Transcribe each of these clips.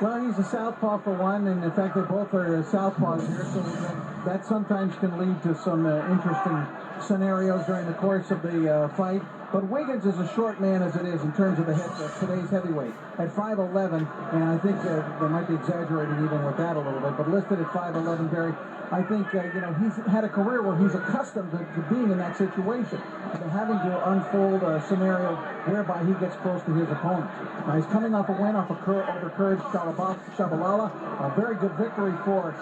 Well, he's a southpaw for one, and in fact, they both are southpaws here, so that sometimes can lead to some interesting scenarios during the course of the fight. But Wiggins is a short man as it is in terms of today's heavyweight at 5'11", and I think they might be exaggerating even with that a little bit, but listed at 5'11", Barry. I think he's had a career where he's accustomed to being in that situation, to having to unfold a scenario whereby he gets close to his opponent. Now he's coming off a win over Courage Shabalala, a very good victory for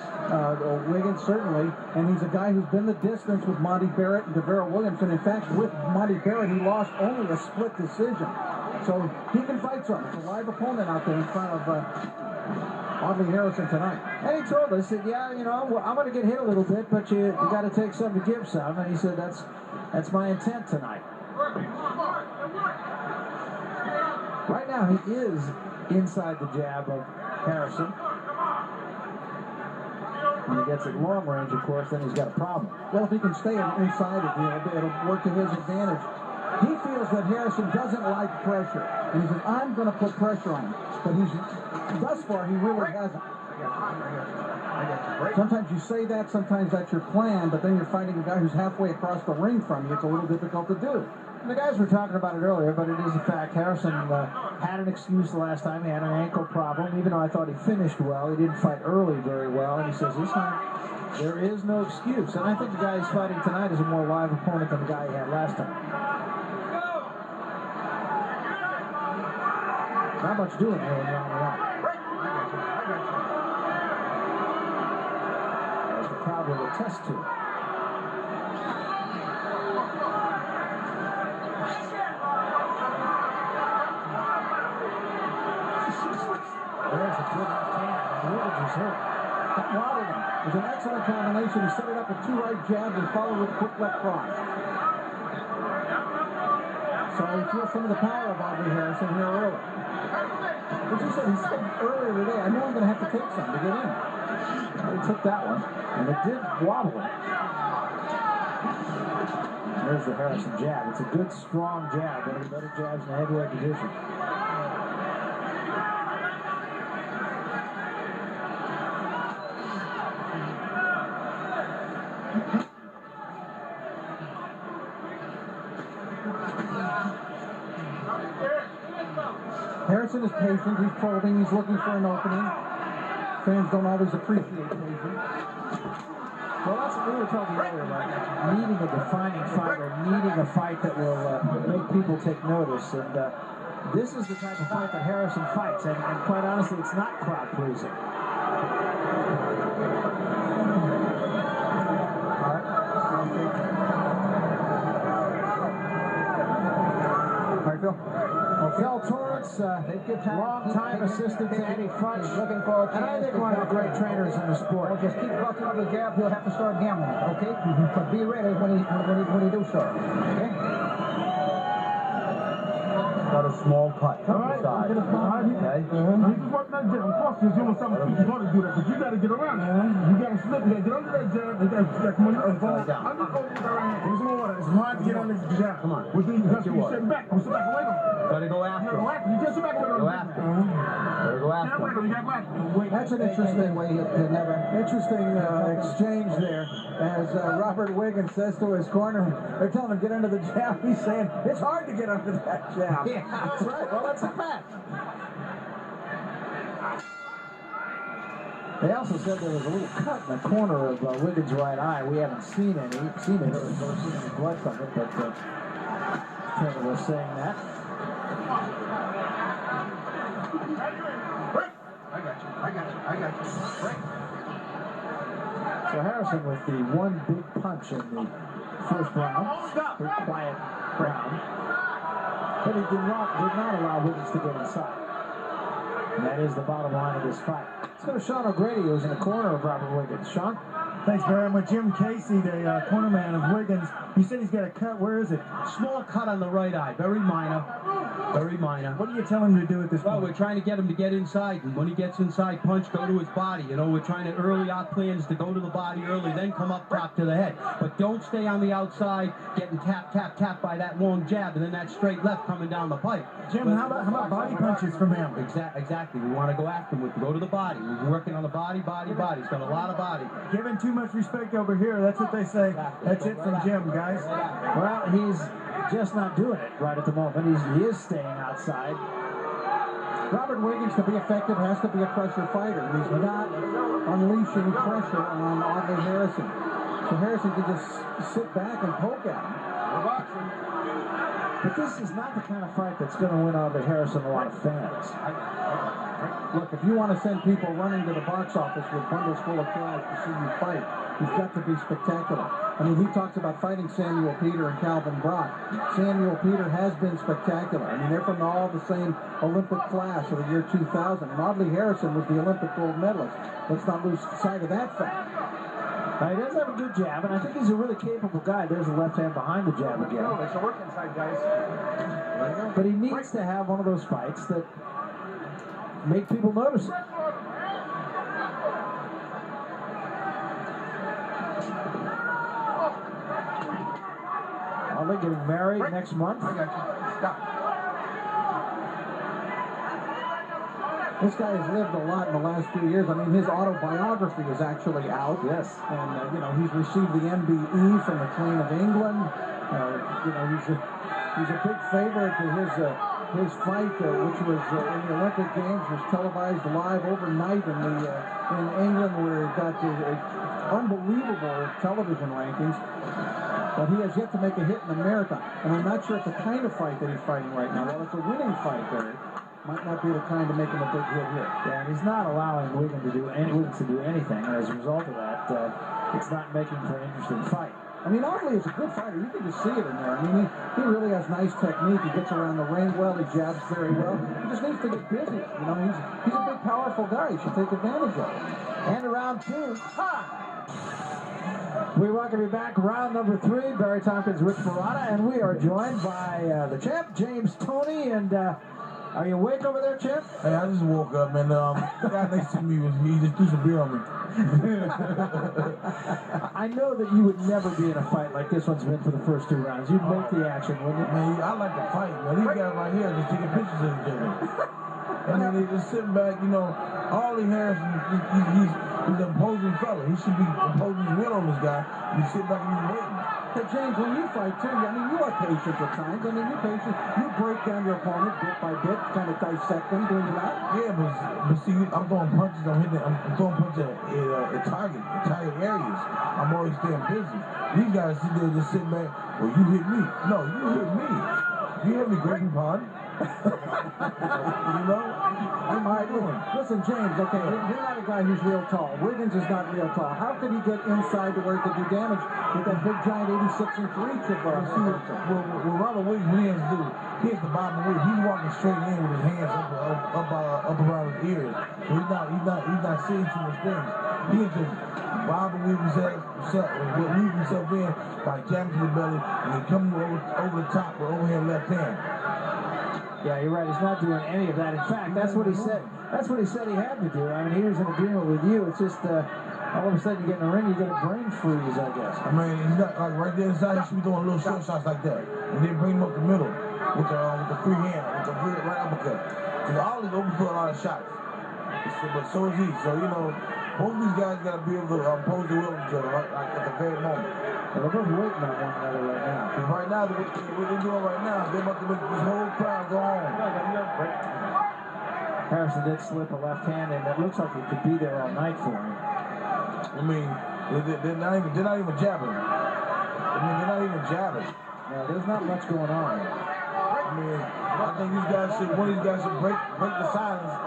Wiggins certainly, and he's a guy who's been the distance with Monty Barrett and Devera Williamson. In fact, with Monty Barrett, he lost only a split decision, so he can fight some. It's a live opponent out there in front of Audley Harrison tonight. And he told us that, yeah, I'm going to get hit a little bit, but you got to take some to give some. And he said, that's my intent tonight. Right now, he is inside the jab of Harrison. When he gets at long range, of course, then he's got a problem. Well, if he can stay inside it, it'll work to his advantage. He feels that Harrison doesn't like pressure, and he says, I'm going to put pressure on him. But thus far, he really hasn't. Sometimes you say that, sometimes that's your plan, but then you're fighting a guy who's halfway across the ring from you. It's a little difficult to do. And the guys were talking about it earlier, but it is a fact. Harrison had an excuse the last time. He had an ankle problem. Even though I thought he finished well, he didn't fight early very well. And he says this time, there is no excuse. And I think the guy he's fighting tonight is a more live opponent than the guy he had last time. Not much doing here when you're on the line. As the crowd will attest to. There's a good left hand. Wiggins is hurt. That wobbled him. It was an excellent combination. He set it up with two right jabs and followed with a quick left cross. So he feels some of the power of Audley Harrison here early. But he said earlier today, I know I'm going to have to take some to get in. Well, he took that one, and it did wobble him. There's the Harrison jab. It's a good, strong jab. One of the better jabs in the heavyweight division. Harrison is patient, he's probing, he's looking for an opening. Fans don't always appreciate patience. Well, that's what we were talking earlier about, needing a defining fight or needing a fight that will make people take notice. And this is the type of fight that Harrison fights, and quite honestly, it's not crowd-pleasing. All right, Phil. Phil Torrance, long-time assistant to Eddie Futch, looking for and I think one of the great trainers in the sport. Well, just keep busting up the jab. He'll have to start gambling, okay? But be ready when he do start, okay? Got a small cut. All right. Side. Okay. Now, you can work that jab. Of course, there's almost something you want to do that, but you got to get around it. You got to slip. You got to get under that jab. You got to come under that jab. I'm just going with that right hand. There's more water. It's hard to get under the jab. Come on. Well, then you have to sit back. You sit back away from it. Got to go after him. You just sit back away from it. Go after him. Got to go after him. You got whack. That's an interesting exchange there as Robert Wiggins says to his corner. They're telling him get under the jab. He's saying it's hard to get under that jab. Yeah, that's right. Well, that's a fact. They also said there was a little cut in the corner of Wiggins' right eye. We haven't seen any. We've seen it. We've never seen any blood from it, but Trevor was saying that. I got you. So Harrison with the one big punch in the first round. Pretty quiet round. But he did not allow Wiggins to get inside. And that is the bottom line of this fight. Let's go to Sean O'Grady, who's in the corner of Robert Wiggins. Sean? Thanks very much. Jim Casey, the cornerman of Wiggins, You said he's got a cut. Where is it? Small cut on the right eye, very minor. Very minor. What are you telling him to do at this Well, point? we're trying to get him to get inside, and when he gets inside, punch, go to his body. You know, we're trying to our plan is to go to the body early, then come up top to the head. But don't stay on the outside, getting tap by that long jab, and then that straight left coming down the pipe. Jim, how about body punches from him? Exactly. We want to go after him go to the body. We're working on the body. He's got a lot of body. Giving too much respect over here. That's what they say. That's it from Jim, guys. Well, he's just not doing it right at the moment. He is staying outside. Robert Wiggins, to be effective, has to be a pressure fighter. He's not unleashing pressure on Audley Harrison. So Harrison can just sit back and poke at him. But this is not the kind of fight that's going to win Audley Harrison a lot of fans. Look, if you want to send people running to the box office with bundles full of cash to see you fight, you've got to be spectacular. I mean, he talks about fighting Samuel Peter and Calvin Brock. Samuel Peter has been spectacular. I mean, they're from all the same Olympic class of the year 2000. And Audley Harrison was the Olympic gold medalist. Let's not lose sight of that fact. He does have a good jab, and I think he's a really capable guy. There's a left hand behind the jab again. There's a work inside, guys. But he needs to have one of those fights that make people notice it. Audley getting married next month. I got you. Stop. This guy has lived a lot in the last few years. I mean, his autobiography is actually out. Yes. And, he's received the MBE from the Queen of England. He's a big favorite to his fight, which was in the Olympic Games, was televised live overnight in England, where it got unbelievable television rankings. But he has yet to make a hit in America. And I'm not sure it's the kind of fight that he's fighting right now. Well, it's a winning fight, Barry. Might not be the kind to make him a big hit here. Yeah, and he's not allowing Wiggins to do anything, and as a result of that, it's not making for an interesting fight. I mean, Audley is a good fighter. You can just see it in there. I mean, he really has nice technique. He gets around the ring well. He jabs very well. He just needs to get busy. He's a big, powerful guy. He should take advantage of it. And round two. We welcome you back. Round number 3. Barry Tompkins, Rich Marotta, and we are joined by the champ, James Toney, and are you awake over there, champ? Hey, I just woke up, and the guy next to me he just threw some beer on me. I know that you would never be in a fight like this one's been for the first 2 rounds. You'd make the action, wouldn't you? Man, I like to fight, man. These guys right here just taking pictures of each other. And then they just sitting back, Audley Harrison, he's an imposing fella. He should be imposing his will on this guy. You sit back and you're waiting. But James, when you fight too, I mean, you are patient at times. I mean, you're patient. You break down your opponent bit by bit, kind of dissect them, doing that. Yeah, but see, I'm throwing punches. I'm throwing punches at target areas. I'm always staying busy. These guys sit there just sitting back. Well, you hit me. No, you hit me. You hit me, Griffin Pond. All right, listen, James, okay, you're not a guy who's real tall. Wiggins is not real tall. How could he get inside to where he could do damage with that big, giant 86-inch reach of Well, Robert Wiggins, what he has to do, he has to bob and weave. He's walking straight in with his hands up around his ears. So he's not seeing too much things. He has to bob and weave himself in by jamming to the belly and then coming over the top with overhand left hand. Yeah, you're right. He's not doing any of that. In fact, that's what he said. That's what he said he had to do. I mean, he was in agreement with you. It's just all of a sudden you get in the ring, you get a brain freeze, I guess. I mean, he's not like right there inside. He should be doing little short shots like that, and then bring him up the middle with the free hand, with the right uppercut. Because Audley's open for a lot of shots, but so is he. So both of these guys got to be able to oppose the will of each other like at the very moment. Well, they're both waiting on one another right now. Because right now, what they're doing right now, they're about to make this whole crowd go on. Harrison did slip a left hand, and it looks like it could be there all night for him. I mean, they're not even jabbing. They're not even jabbing. No, there's not much going on. I mean, I think one of these guys should break the silence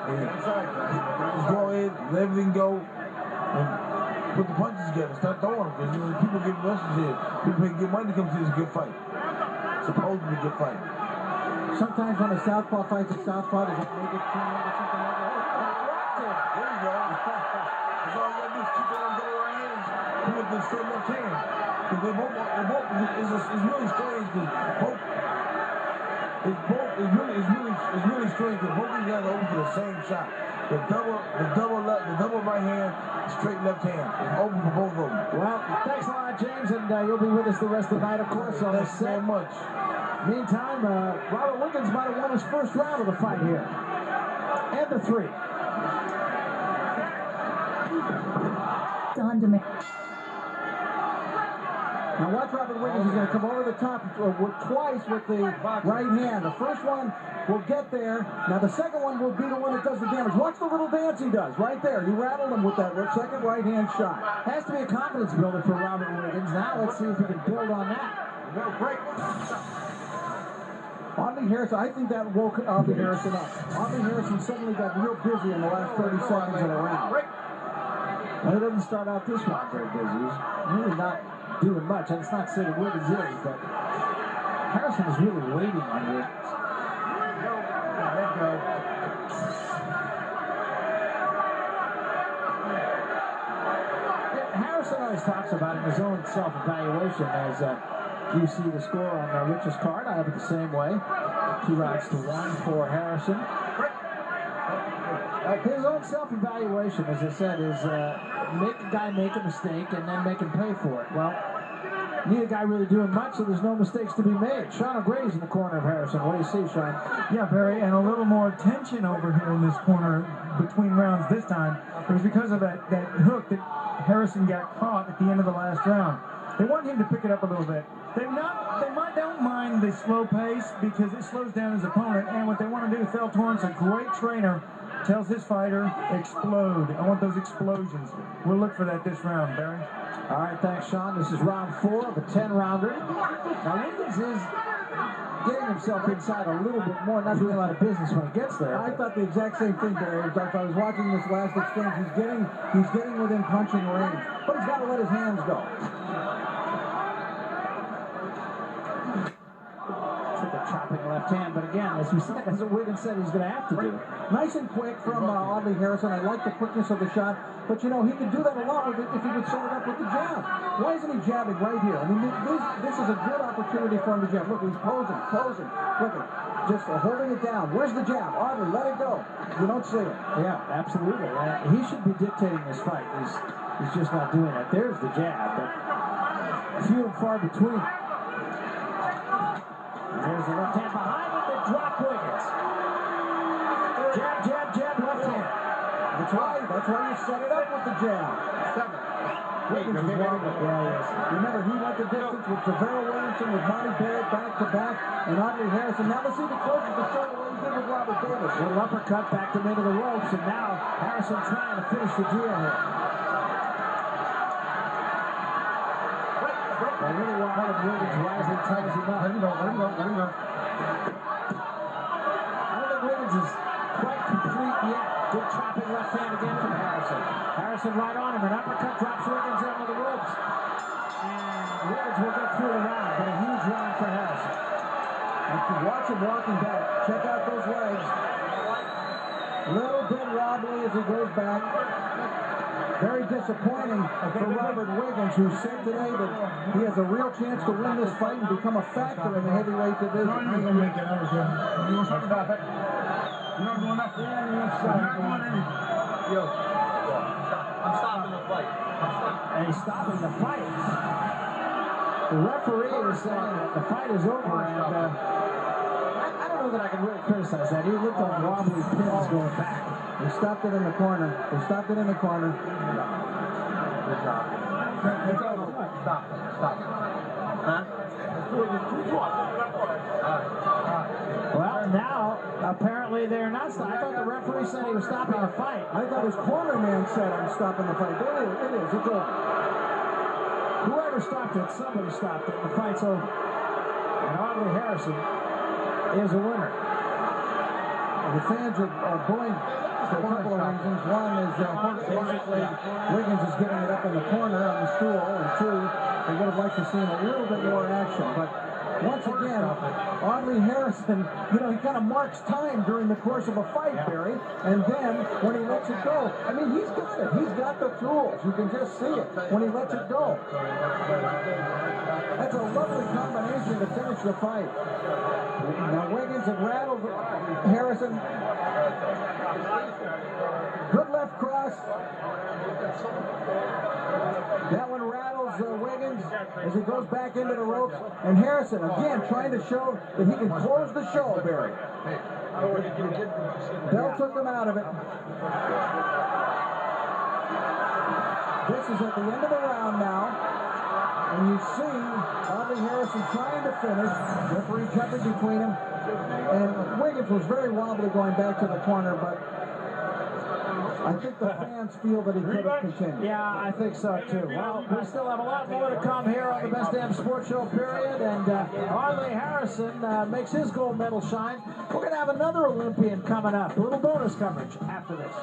and just go ahead, let everything go, and put the punches together, start throwing them, because people get rushes here. People pay good money to come see this good fight. Supposedly good fight. Sometimes when a southpaw fights a southpaw, does it make it turn into something like that? There you go. That's all you gotta do is keep it on the right hands. Put the straight left hand. Because they both, it's really strange because it's really strange because both these guys are open for the same shot. The double right hand, straight left hand. It's open for both of them. Well, thanks a lot, James, and you'll be with us the rest of the night, of course. Thanks so much. Meantime, Robert Wiggins might have won his first round of the fight here. And the 3. Now watch Robert Wiggins. He's going to come over the top twice with the right hand. The first one will get there. Now the second one will be the one that does the damage. Watch the little dance he does right there. He rattled him with that second right hand shot. Has to be a confidence builder for Robert Wiggins. Now let's see if he can build on that. Audley Harrison, I think that woke Audley Harrison up. Audley Harrison suddenly got real busy in the last 30 seconds of the round. Well, he doesn't start out this one very busy. He's really not doing much. And it's not saying that Wiggins is, but Harrison is really waiting on Wiggins. Let go. Harrison always talks about in his own self-evaluation as you see the score on Rich's card. I have it the same way. 2 rounds to 1 for Harrison. His own self-evaluation, as I said, is make a guy make a mistake and then make him pay for it. Well, neither guy really doing much, so there's no mistakes to be made. Sean O'Grady's in the corner of Harrison. What do you see, Sean? Yeah, Barry, and a little more tension over here in this corner between rounds this time. It was because of that hook that Harrison got caught at the end of the last round. They want him to pick it up a little bit. Don't mind the slow pace because it slows down his opponent, and what they want to do, Thel Torrance, a great trainer, tells his fighter, explode. I want those explosions. We'll look for that this round, Barry. All right, thanks, Sean. This is round 4 of a 10-rounder. Now, Wiggins is getting himself inside a little bit more, not doing a lot of business when he gets there. I thought the exact same thing, Barry. If I was watching this last exchange, he's getting within punching range, but he's got to let his hands go. Chopping left hand, but again, as we said, as Wiggins said, he's going to have to do. Nice and quick from Audley Harrison. I like the quickness of the shot, but you know, he could do that a lot with it if he would set it up with the jab. Why isn't he jabbing right here? I mean, this is a good opportunity for him to jab. Look, he's posing. Look at just holding it down. Where's the jab? Audley, let it go. You don't see it. Yeah, absolutely. He should be dictating this fight. He's just not doing it. There's the jab, but few and far between. There's the left hand behind it, the drop Wiggins. Jab, left hand. That's why you set it up with the jab. Wiggins is wobbling. Yeah, he is. Remember, he went the distance with Tavera Williamson, with Monty Barrett back-to-back, and Audley Harrison. Now let's see the closest to show what he did with Robert Davis. Little uppercut back to into the ropes, and now Harrison trying to finish the deal here. A little while, and Wiggins wisely ties him up. Let him go. I don't think Wiggins is quite complete yet. Good chopping left hand again from Harrison. Harrison right on him. An uppercut drops Wiggins into the ropes. And Wiggins will get through the round, but a huge round for Harrison. And to watch him walking back, check out those legs. Little bit wobbly as he goes back. Very disappointing for Robert Wiggins, who said today that he has a real chance to win this fight and become a factor in the heavyweight division. You ain't gonna make it. I was there. You want something about that? You're not doing nothing. You're not doing anything. Yo. I'm stopping the fight. And he's stopping the fight. The referee is saying that the fight is over, and I don't know that I can really criticize that. He looked on wobbly pins going back. They stopped it in the corner. Huh? Stop. Well, now, apparently they're not stopping. I thought the referee said he was stopping the fight. I thought his corner man said, I'm stopping the fight. It is. It's over. Whoever stopped it, somebody stopped it. The fight's over. And Audley Harrison is a winner. The fans are booing for a couple of reasons. One is basically Wiggins is getting it up in the corner on the stool, and two, they would have liked to see a little bit more action. But Once again, Audley Harrison, he kind of marks time during the course of a fight, Barry, and then when he lets it go, I mean, he's got it. He's got the tools. You can just see it when he lets it go. That's a lovely combination to finish the fight. Now Wiggins had rattled Harrison. Good left cross. That one rattles Wiggins as he goes back into the ropes. And Harrison, again, trying to show that he can close the show, Barry. Bell took him out of it. This is at the end of the round now. And you see Audley Harrison trying to finish. Referee jumping between him. And Wiggins was very wobbly going back to the corner, but I think the fans feel that he could have continued. Yeah, I think so too. Well, we still have a lot more to come here on the Best Damn Sports Show, period. And Audley Harrison makes his gold medal shine. We're going to have another Olympian coming up. A little bonus coverage after this.